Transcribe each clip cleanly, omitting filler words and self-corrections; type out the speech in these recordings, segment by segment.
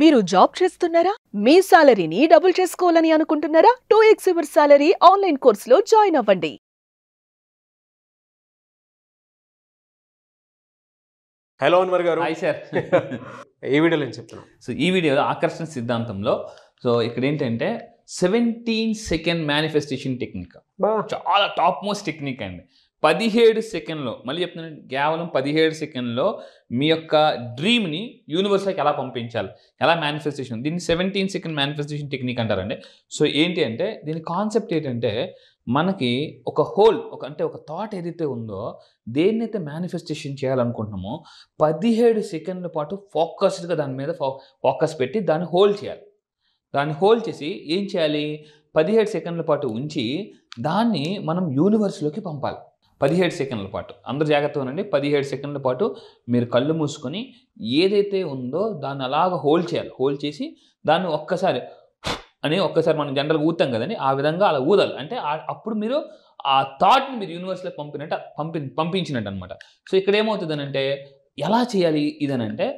మీరు జాబ్ చేస్తున్నారా? మీ సాలరీని డబుల్ చేసుకోవాలని అనుకుంటున్నారా? 2x యువర్ సాలరీ ఆన్లైన్ కోర్సులో జాయిన్ అవ్వండి. హలో అన్వర్ గారు. Hi sir. ఏ వీడియోలో ఏం చెప్తున్నాం? సో ఈ వీడియోలో ఆకర్షణ సిద్ధాంతంలో సో ఇక్కడ ఏంటంటే 17 సెకండ్ మేనిఫెస్టేషన్ టెక్నిక్ చాలా టాప్ మోస్ట్ టెక్నిక్ అండి. 17 సెకండ్లో, మళ్ళీ చెప్తున్నాను, కేవలం 17 సెకండ్లో మీ యొక్క డ్రీమ్ని యూనివర్స్లోకి ఎలా పంపించాలి, ఎలా మేనిఫెస్టేషన్, దీన్ని 17 సెకండ్ మేనిఫెస్టేషన్ టెక్నిక్ అంటారండి. సో ఏంటి అంటే దీని కాన్సెప్ట్ ఏంటంటే మనకి ఒక హోల్ అంటే ఒక థాట్ ఏదైతే ఉందో దేన్నైతే మేనిఫెస్టేషన్ చేయాలనుకుంటున్నామో 17 సెకండ్ల పాటు ఫోకస్డ్గా దాని మీద ఫోకస్ పెట్టి దాన్ని హోల్డ్ చేయాలి. దాన్ని హోల్డ్ చేసి ఏం చేయాలి, 17 సెకండ్ల పాటు ఉంచి దాన్ని మనం యూనివర్స్లోకి పంపాలి. 17 సెకండ్ల పాటు అందరూ జాగ్రత్తగా ఉండండి. 17 సెకండ్ల పాటు మీరు కళ్ళు మూసుకొని ఏదైతే ఉందో దాన్ని అలాగ హోల్డ్ చేయాలి. హోల్డ్ చేసి దాన్ని ఒక్కసారి మనం జనరల్గా ఊతాం కదండి, ఆ విధంగా అలా ఊదాలి. అంటే అప్పుడు మీరు ఆ థాట్ని మీరు యూనివర్స్లో పంపించినట్టు అనమాట. సో ఇక్కడ ఏమవుతుందనంటే ఎలా చేయాలి ఇదనంటే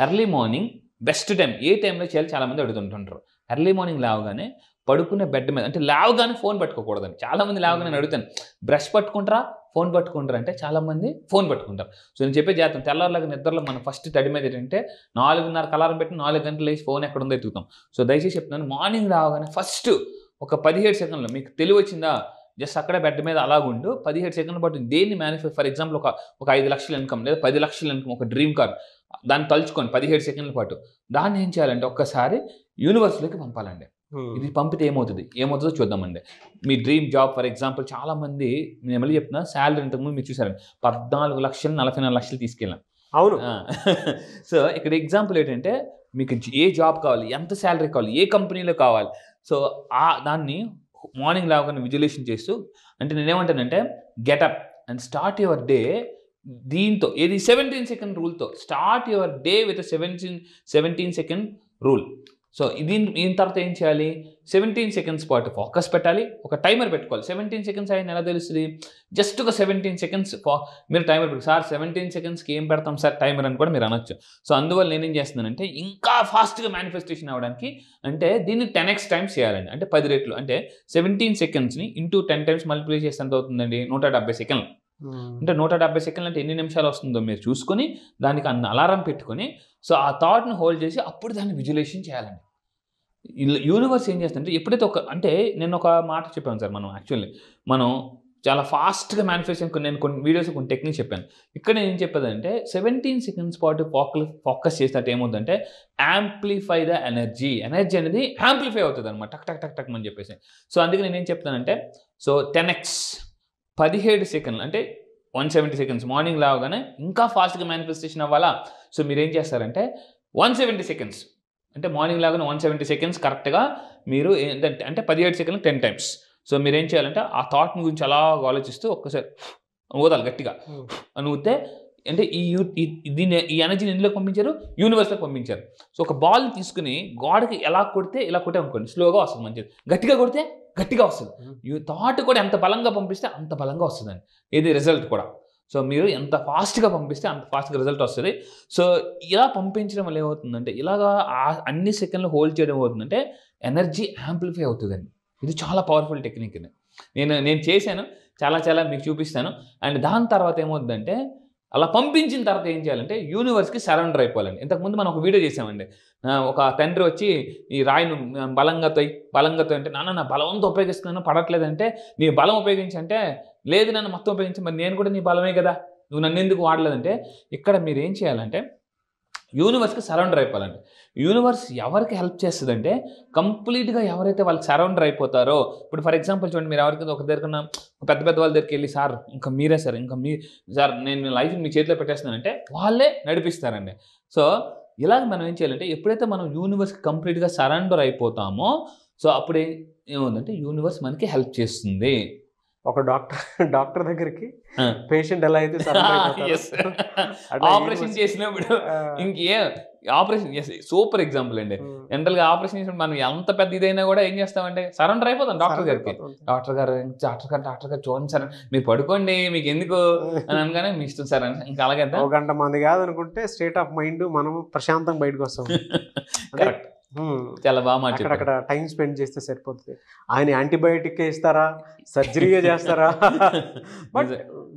ఎర్లీ మార్నింగ్ బెస్ట్ టైం, ఏ టైంలో చేయాలి చాలామంది అడుగుతుంటుంటారు. ఎర్లీ మార్నింగ్ లేవగానే పడుకునే బెడ్ మీద, అంటే లేవగానే ఫోన్ పట్టుకోకూడదండి. చాలామంది లేవగానే నేను అడుగుతాను, బ్రష్ పట్టుకుంటారా ఫోన్ పట్టుకుంటారా అంటే చాలామంది ఫోన్ పట్టుకుంటారు. సో నేను చెప్పే చేస్తాను, తెల్లవారులాగా నిద్రలో మనం ఫస్ట్ తడి మీద ఏంటంటే 4:30 అలారం పెట్టి 4 గంటలు లేచి ఫోన్ ఎక్కడ ఉందో ఎత్తుకుతాం. సో దయచేసి చెప్తున్నాను, మార్నింగ్ రావగానే ఫస్ట్ ఒక 17 సెకండ్లో మీకు తెలివి వచ్చిందా, జస్ట్ అక్కడే బెడ్ మీద అలాగుండు 17 సెకండ్ల పాటు దేన్ని ఫర్ ఎగ్జాంపుల్ ఒక 5 లక్షల ఇన్కమ్ లేదా 10 లక్షల ఇన్కమ్, ఒక డ్రీమ్ కార్, దాన్ని తలుచుకోండి 17 సెకండ్ల పాటు. దాన్ని ఏం చేయాలంటే ఒక్కసారి యూనివర్స్లోకి పంపాలండి. ఇది పంపితే ఏమవుతుందో చూద్దామండి. మీ డ్రీమ్ జాబ్ ఫర్ ఎగ్జాంపుల్ చాలామంది, నేను మళ్ళీ చెప్తున్నా, శాలరీ ఇంతకుముందు మీరు చూసారండి 14 లక్షలు 44 లక్షలు తీసుకెళ్ళాం. అవును. సో ఇక్కడ ఎగ్జాంపుల్ ఏంటంటే మీకు ఏ జాబ్ కావాలి, ఎంత శాలరీ కావాలి, ఏ కంపెనీలో కావాలి, సో దాన్ని మార్నింగ్ లేవగానే విజువలైజేషన్ చేస్తూ, అంటే నేనేమంటానంటే get up and start your day దీంతో, ఏది 17 సెకండ్ రూల్తో start your day with 17 second rule. So దీని తర్వాత ఏం చేయాలి, 17 సెకండ్స్ పాటు ఫోకస్ పెట్టాలి. ఒక టైమర్ పెట్టుకోవాలి. 17 సెకండ్స్ అయిన ఎలా తెలుస్తుంది, జస్ట్ ఒక 17 సెకండ్స్ మీరు టైమర్ పెట్టుకోవాలి. సార్ 17 సెకండ్స్కి ఏం పెడతాం సార్ టైమర్ అని కూడా మీరు అనొచ్చు. సో అందువల్ల నేనేం చేస్తున్నానంటే ఇంకా ఫాస్ట్గా మేనిఫెస్టేషన్ అవ్వడానికి, అంటే దీన్ని 10x టైమ్స్ చేయాలండి. అంటే 10 రెట్లు, అంటే 17 సెకండ్స్ని ఇంటూ 10 టైమ్స్ మల్టిప్లై చేస్తే ఎంత అవుతుందండి, 170 సెకండ్లు. అంటే 170 సెకండ్లు అంటే ఎన్ని నిమిషాలు వస్తుందో మీరు చూసుకొని దానికి అన్న అలారం పెట్టుకొని, సో ఆ థాట్ని హోల్డ్ చేసి అప్పుడు దాన్ని విజువలైజేషన్ చేయాలండి. యూనివర్స్ ఏం చేస్తుందంటే ఎప్పుడైతే అంటే నేను ఒక మాట చెప్పాను సార్, మనం చాలా ఫాస్ట్గా మేనిఫెస్టేషన్, నేను కొన్ని వీడియోస్ కొన్ని టెక్నిక్స్ చెప్పాను. ఇక్కడ నేను ఏం చెప్పేదంటే 17 సెకండ్స్ పాటు ఫోకస్ చేసినట్టు ఏమవుతుందంటే యాంప్లిఫై ద ఎనర్జీ అనేది యాంప్లిఫై అవుతుంది అనమాట, టక్ టక్ టక్ టక్ అని చెప్పేసి. సో అందుకే నేనేం చెప్తానంటే, సో 10x 17 సెకండ్లు అంటే 170 సెకండ్స్ మార్నింగ్ లేవగానే ఇంకా ఫాస్ట్గా మేనిఫెస్టేషన్ అవ్వాలా. సో మీరేం చేస్తారంటే 170 సెకండ్స్, అంటే మార్నింగ్ లాగానే 170 సెకండ్స్ కరెక్ట్గా మీరు ఏంటంటే, అంటే 17 సెకండ్లు 10 టైమ్స్. సో మీరు ఏం చేయాలంటే ఆ థాట్ని గురించి అలా ఆలోచిస్తూ ఒక్కసారి ఊదాలి గట్టిగా. అని ఊతే అంటే ఈ ఎనర్జీని ఎందులోకి పంపించారు, యూనివర్స్లోకి పంపించారు. సో ఒక బాల్ తీసుకుని గోడకి ఎలా కొడితే ఇలా కొట్టే అనుకోండి, స్లోగా వస్తుంది మంచిది. గట్టిగా కొడితే గట్టిగా వస్తుంది. ఈ థాట్ కూడా ఎంత బలంగా పంపిస్తే అంత బలంగా వస్తుందండి ఇది రిజల్ట్ కూడా. సో మీరు ఎంత ఫాస్ట్గా పంపిస్తే అంత ఫాస్ట్గా రిజల్ట్ వస్తుంది. సో ఇలా పంపించడం వల్ల ఏమవుతుందంటే, ఇలాగా అన్ని సెకండ్లు హోల్డ్ చేయడం ఏమవుతుందంటే ఎనర్జీ యాంప్లిఫై అవుతుందండి. ఇది చాలా పవర్ఫుల్ టెక్నిక్ ఇది. నేను చేశాను, చాలా మీకు చూపిస్తాను. అండ్ దాని తర్వాత ఏమవుతుందంటే, అలా పంపించిన తర్వాత ఏం చేయాలంటే యూనివర్స్కి సరెండర్ అయిపోవాలండి. ఇంతకుముందు మనం ఒక వీడియో చేసామండి, ఒక తండ్రి వచ్చి ఈ రాయిను బలంగా అంటే నా బలవంతో ఉపయోగిస్తున్నాను పడట్లేదంటే, నీ బలం ఉపయోగించంటే లేదు నన్ను మొత్తం ఉపయోగించి, మరి నేను కూడా నీ బలమే కదా, నువ్వు నన్ను ఎందుకు వాడలేదంటే, ఇక్కడ మీరు ఏం చేయాలంటే యూనివర్స్కి సరౌండర్ అయిపోవాలండి. యూనివర్స్ ఎవరికి హెల్ప్ చేస్తుందంటే కంప్లీట్గా ఎవరైతే వాళ్ళకి సరౌండర్ అయిపోతారో, ఇప్పుడు ఫర్ ఎగ్జాంపుల్ చూడండి, మీరు ఎవరికి ఒక దగ్గర పెద్ద వాళ్ళ దగ్గరికి వెళ్ళి, సార్ ఇంకా మీరే సార్, సార్ నేను లైఫ్ మీ చేతిలో పెట్టేస్తున్నానంటే వాళ్ళే నడిపిస్తారండి. సో ఇలాగ మనం ఏం చేయాలంటే ఎప్పుడైతే మనం యూనివర్స్కి కంప్లీట్గా సరౌండర్ అయిపోతామో, సో అప్పుడు ఏముందంటే యూనివర్స్ మనకి హెల్ప్ చేస్తుంది. ఒక డాక్టర్ దగ్గరికి పేషెంట్ ఎలా అయితే ఆపరేషన్ చేసినప్పుడు ఇంకే ఆపరేషన్ సూపర్ ఎగ్జాంపుల్ అండి. జనరల్ గా ఆపరేషన్ చేసినప్పుడు మనం ఎంత పెద్ద ఇదైనా కూడా ఏం చేస్తామంటే సరెండర్ అయిపోతాం డాక్టర్ గారికి. డాక్టర్ గారు చూడండి సార్, మీరు పడుకోండి, మీకు ఎందుకు అని అనగానే మీ ఇష్టం సార్ అని. ఇంకా అలాగే ఒక గంట మంది కాదనుకుంటే స్టేట్ ఆఫ్ మైండ్ మనం ప్రశాంతంగా బయటకు వస్తాం. కరెక్ట్, చాలా బాగా మాట్లాడారు. అక్కడ టైం స్పెండ్ చేస్తే సరిపోతుంది. ఆయన యాంటీబయాటిక్ ఇస్తారా, సర్జరీగా చేస్తారా, but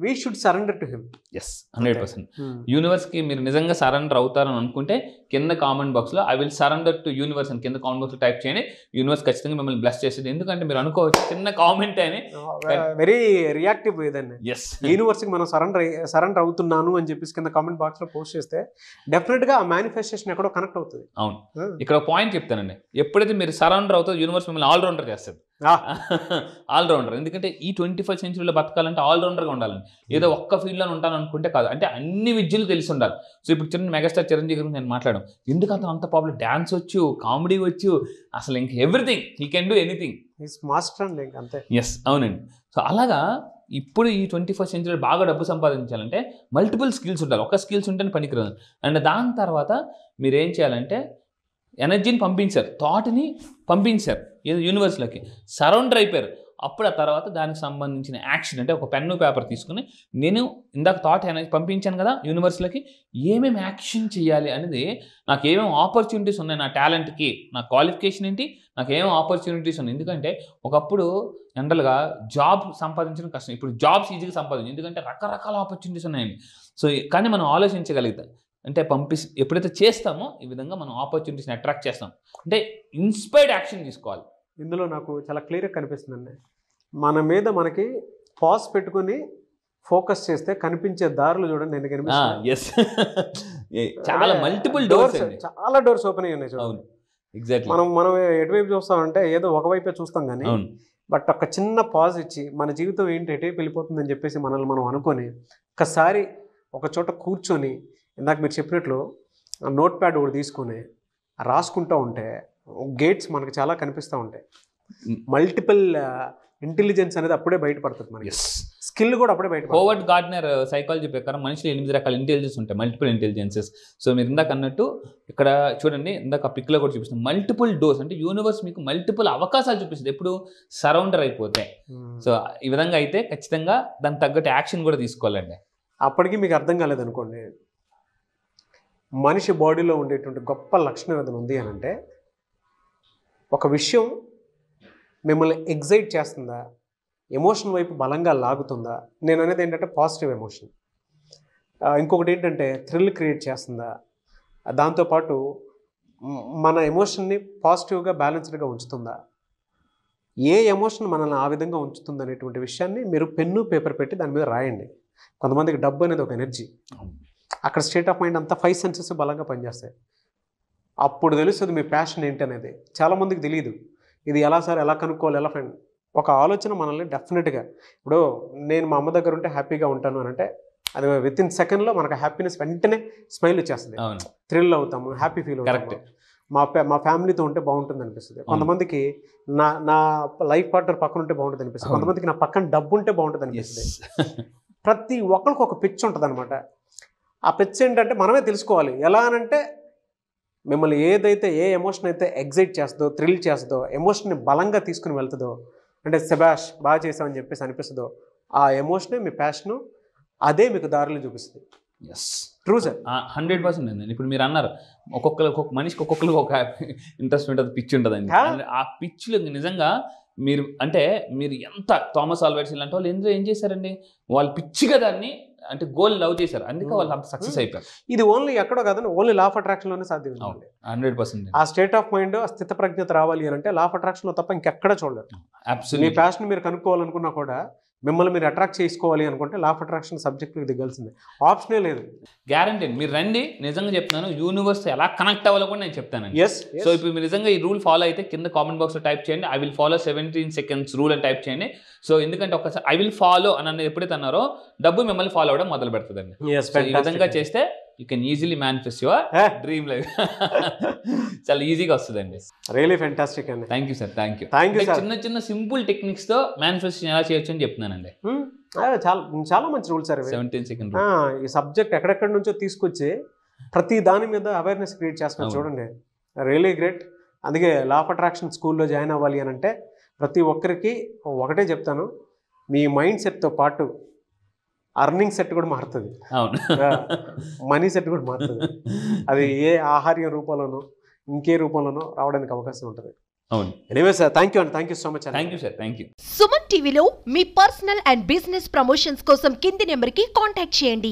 we should surrender to him. Yes, 100%. Universe కి మీరు నిజంగా సరెండర్ అవుతారని అనుకుంటే కింద కామెంట్ బాక్స్ లో I will surrender to universe అని కింద కామెంట్ బాక్స్ లో టైప్ చేయండి. యూనివర్స్ ఖచ్చితంగా మిమ్మల్ని బ్లెస్ చేసేది. ఎందుకంటే మీరు అనుకోవచ్చు చిన్న కామెంట్ అని, వెరీ రియాక్టివ్ ఇదండి. ఎస్, యూనివర్స్ కి మనం సరెండర్ అవుతున్నాను అని చెప్పేసి కింద కామెంట్ బాక్స్ లో పోస్ట్ చేస్తే డెఫినెట్ గా ఆ మేనిఫెస్టేషన్ ఎక్కడో కనెక్ట్ అవుతుంది. అవును, ఇక్కడ పాయింట్ చెప్తానండి. ఎప్పుడైతే మీరు సరెండర్ అవుతారో యూనివర్స్ మిమ్మల్ని ఆల్రౌండర్ చేస్తుంది. ఆల్రౌండర్. ఎందుకంటే ఈ 21st సెంచరీలో బతకాలంటే ఆల్రౌండర్గా ఉండాలండి. ఏదో ఒక్క ఫీల్డ్లో ఉంటాను అనుకుంటే కాదు, అంటే అన్ని విద్యలు తెలిసి ఉండాలి. సో ఇప్పుడు మెగాస్టార్ చిరంజీవి గురించి నేను మాట్లాడడం ఎందుకు అంత పాపులర్, డాన్స్ వచ్చు, కామెడీ వచ్చు, అసలు ఇంక everything he can do anything. Master అండి అంతే. ఎస్, అవునండి. సో అలాగా ఇప్పుడు ఈ 21st సెంచరీలో బాగా డబ్బు సంపాదించాలంటే మల్టిపుల్ స్కిల్స్ ఉండాలి. ఒక స్కిల్స్ ఉంటేనే పనికిరాదు. అండ్ దాని తర్వాత మీరు ఏం చేయాలంటే ఎనర్జీని పంపించారు, థాట్ని పంపించారు యూనివర్స్లోకి, సరౌండర్ అయిపోయారు. అప్పుడు ఆ తర్వాత దానికి సంబంధించిన యాక్షన్ అంటే ఒక పెన్ను పేపర్ తీసుకుని నేను ఇందాక థాట్ అనేది పంపించాను కదా యూనివర్స్లోకి, ఏమేమి యాక్షన్ చేయాలి అనేది, నాకు ఏమేమి ఆపర్చునిటీస్ ఉన్నాయి, నా టాలెంట్కి, నా క్వాలిఫికేషన్ ఏంటి, నాకు ఏమేమి ఆపర్చునిటీస్ ఉన్నాయి. ఎందుకంటే ఒకప్పుడు జనరల్గా జాబ్ సంపాదించడం కష్టం, ఇప్పుడు జాబ్స్ ఈజీగా సంపాదించు, ఎందుకంటే రకరకాల ఆపర్చునిటీస్ ఉన్నాయండి. సో కానీ మనం ఆలోచించగలుగుతాం అంటే ఎప్పుడైతే చేస్తామో ఈ విధంగా మనం ఆపర్చునిటీస్ని అట్రాక్ట్ చేస్తాం. అంటే ఇన్స్పైర్డ్ యాక్షన్ తీసుకోవాలి. ఇందులో నాకు చాలా క్లియర్గా కనిపిస్తుందండి, మన మీద మనకి పాజ్ పెట్టుకుని ఫోకస్ చేస్తే కనిపించే దారులు చూడండి నేను కనిపిస్తాను. చాలా మల్టిపుల్ డోర్స్, చాలా డోర్స్ ఓపెన్ అయ్యి ఉన్నాయి చూడండి. ఎగ్జాక్ట్లీ. మనం ఎటువైపు చూస్తామంటే ఏదో ఒకవైపే చూస్తాం కానీ, బట్ ఒక చిన్న పాజ్ ఇచ్చి మన జీవితం ఏంటి ఎటువైపు వెళ్ళిపోతుందని చెప్పేసి మనల్ని మనం అనుకొని ఒకసారి ఒక చోట కూర్చొని ఇందాక మీరు చెప్పినట్లు నోట్ ప్యాడ్ ఒకటి తీసుకొని రాసుకుంటూ ఉంటే గేట్స్ మనకు చాలా కనిపిస్తూ ఉంటాయి. మల్టిపుల్ ఇంటెలిజెన్స్ అనేది అప్పుడే బయటపడుతుంది మనకి, స్కిల్ కూడా అప్పుడే బయట. హోవర్డ్ గార్డ్నర్ సైకాలజీ ప్రకారం మనిషిలో 8 రకాల ఇంటెలిజెన్స్ ఉంటాయి, మల్టిపుల్ ఇంటెలిజెన్సెస్. సో మీరు ఇందాక అన్నట్టు ఇక్కడ చూడండి, ఇందాక పిక్లో కూడా చూపిస్తుంది మల్టిపుల్ డోర్స్, అంటే యూనివర్స్ మీకు మల్టిపుల్ అవకాశాలు చూపిస్తుంది ఎప్పుడు సరౌండర్ అయిపోతే. సో ఈ విధంగా అయితే ఖచ్చితంగా దానికి తగ్గట్టు యాక్షన్ కూడా తీసుకోవాలండి. అప్పటికి మీకు అర్థం కాలేదనుకోండి, మనిషి బాడీలో ఉండేటువంటి గొప్ప లక్షణం ఏదైనా ఉంది అని అంటే, ఒక విషయం మిమ్మల్ని ఎగ్జైట్ చేస్తుందా, ఎమోషన్ వైపు బలంగా లాగుతుందా, నేను అనేది ఏంటంటే పాజిటివ్ ఎమోషన్. ఇంకొకటి ఏంటంటే థ్రిల్ క్రియేట్ చేస్తుందా, దాంతోపాటు మన ఎమోషన్ని పాజిటివ్గా బ్యాలెన్స్డ్గా ఉంచుతుందా, ఏ ఎమోషన్ మనల్ని ఆ విధంగా ఉంచుతుంది అనేటువంటి విషయాన్ని మీరు పెన్ను పేపర్ పెట్టి దాని మీద రాయండి. కొంతమందికి డబ్బు అనేది ఒక ఎనర్జీ, అక్కడ స్టేట్ ఆఫ్ మైండ్ అంతా 5 సెన్సెస్ బలంగా పనిచేస్తాయి. అప్పుడు తెలుస్తుంది మీ ప్యాషన్ ఏంటి అనేది. చాలామందికి తెలియదు ఇది ఎలా సార్, ఎలా కనుక్కోవాలి, ఎలా ఫ్రెండ్. ఒక ఆలోచన మనల్ని డెఫినెట్గా, ఇప్పుడు నేను మా అమ్మ దగ్గర ఉంటే హ్యాపీగా ఉంటాను అని అంటే అది విత్ ఇన్ సెకండ్లో మనకు హ్యాపీనెస్ వెంటనే స్మైల్ వచ్చేస్తుంది, థ్రిల్ అవుతాము, హ్యాపీ ఫీల్ అవుతాము. మా ఫ్యామిలీతో ఉంటే బాగుంటుంది అనిపిస్తుంది. కొంతమందికి నా లైఫ్ పార్ట్నర్ పక్కన ఉంటే బాగుంటుంది అనిపిస్తుంది, కొంతమందికి నా పక్కన డబ్బు ఉంటే బాగుంటుంది అనిపిస్తుంది. ప్రతి ఒక్కరికి ఒక పిచ్ ఉంటుంది అనమాట. ఆ పిచ్ ఏంటంటే మనమే తెలుసుకోవాలి. ఎలా అనంటే మిమ్మల్ని ఏదైతే ఏ ఎమోషన్ అయితే ఎగ్జైట్ చేస్తుందో, థ్రిల్ చేస్తుందో, ఎమోషన్ని బలంగా తీసుకుని వెళ్తుందో, అంటే శభాష్ బాగా చేసామని చెప్పేసి అనిపిస్తుందో, ఆ ఎమోషనే మీ ప్యాషను, అదే మీకు దారిలో చూపిస్తుంది. ఎస్, ట్రూ సార్, 100% అండి. ఇప్పుడు మీరు అన్నారు ఒక్కొక్క మనిషికి ఒక్కొక్కరికి ఒక ఇంట్రెస్ట్ ఉంటుంది, పిచ్ ఉంటుందండి. ఆ పిచ్లో నిజంగా మీరు అంటే మీరు ఎంత థామస్ ఆల్వా ఎడిసన్ లాంటి వాళ్ళు ఎందులో ఏం చేశారండి, వాళ్ళు పిచ్చిగా దాన్ని అంటే గోల్ లవ్ చేశారు, అందుకే వాళ్ళు అంత సక్సెస్ అయిపోయారు. ఇది ఓన్లీ ఎక్కడో కాదండి, ఓన్లీ లా ఆఫ్ అట్రాక్షన్లోనే సాధ్యం. 100%. ఆ స్టేట్ ఆఫ్ మైండ్, ఆ స్థిత ప్రజ్ఞత రావాలి అని అంటే లా ఆఫ్ అట్రాక్షన్లో తప్ప ఇంకెక్కడ చూడలేరు. మీ ప్యాషన్ మీరు కనుక్కోవాలనుకున్నా కూడా, మిమ్మల్ని మీరు అట్రాక్ట్ చేసుకోవాలి అనుకుంటే లా ఆఫ్ అట్రాక్షన్ సబ్జెక్ట్కి దిగాల్సిందే, ఆప్షనే లేదు. గ్యారంటీ. మీరు రండి, నిజంగా చెప్తున్నాను, యూనివర్స్ ఎలా కనెక్ట్ అవ్వాలో కూడా నేను చెప్తాను. సో ఇప్పుడు మీరు నిజంగా ఈ రూల్ ఫాలో అయితే కింద కామెంట్ బాక్స్లో టైప్ చేయండి, I will follow 17 seconds rule అని టైప్ చేయండి. సో ఎందుకంటే ఒకసారి ఐ విల్ ఫాలో అని ఎప్పుడైతే అన్నారో డబ్బు మిమ్మల్ని ఫాలో అవ్వడం మొదలు పెడుతుందండి. ఈ విధంగా చేస్తే you can easily manifest your dream life. చాలా ఈజీగా వస్తుందండి. రియలీ ఫెంటాస్టిక్ అండి. Thank you sir. Thank you. చిన్న చిన్న సింపుల్ టెక్నిక్స్ తో మేనిఫెస్టేషన్ ఎలా చేయొచ్చు అని చెప్తున్నానండి. చాలా మంచి రూల్స్ సార్. 17 సెకండ్ ఈ సబ్జెక్ట్ ఎక్కడెక్కడి నుంచో తీసుకొచ్చి ప్రతి దాని మీద అవేర్నెస్ క్రియేట్ చేస్తున్నారు చూడండి. Really great. అందుకే లా ఆఫ్ అట్రాక్షన్ స్కూల్లో జాయిన్ అవ్వాలి అని అంటే ప్రతి ఒక్కరికి ఒకటే చెప్తాను, మీ మైండ్ సెట్తో పాటు అర్నింగ్ సెట్ కూడా మారుతుంది. అవును, మనీ సెట్ కూడా మారుతుంది. అది ఏ ఆహార్య రూపంలోనో ఇంకే రూపంలోనో రావడానికి అవకాశం ఉంటుంది. అవును. ఎనీవే సార్, థ్యాంక్ యూ అండి. Thank you so much. Thank you sir. Thank you. Suman టీవీలో మీ పర్సనల్ అండ్ బిజినెస్ ప్రమోషన్స్ కోసం కింది నెంబర్కి కాంటాక్ట్ చేయండి.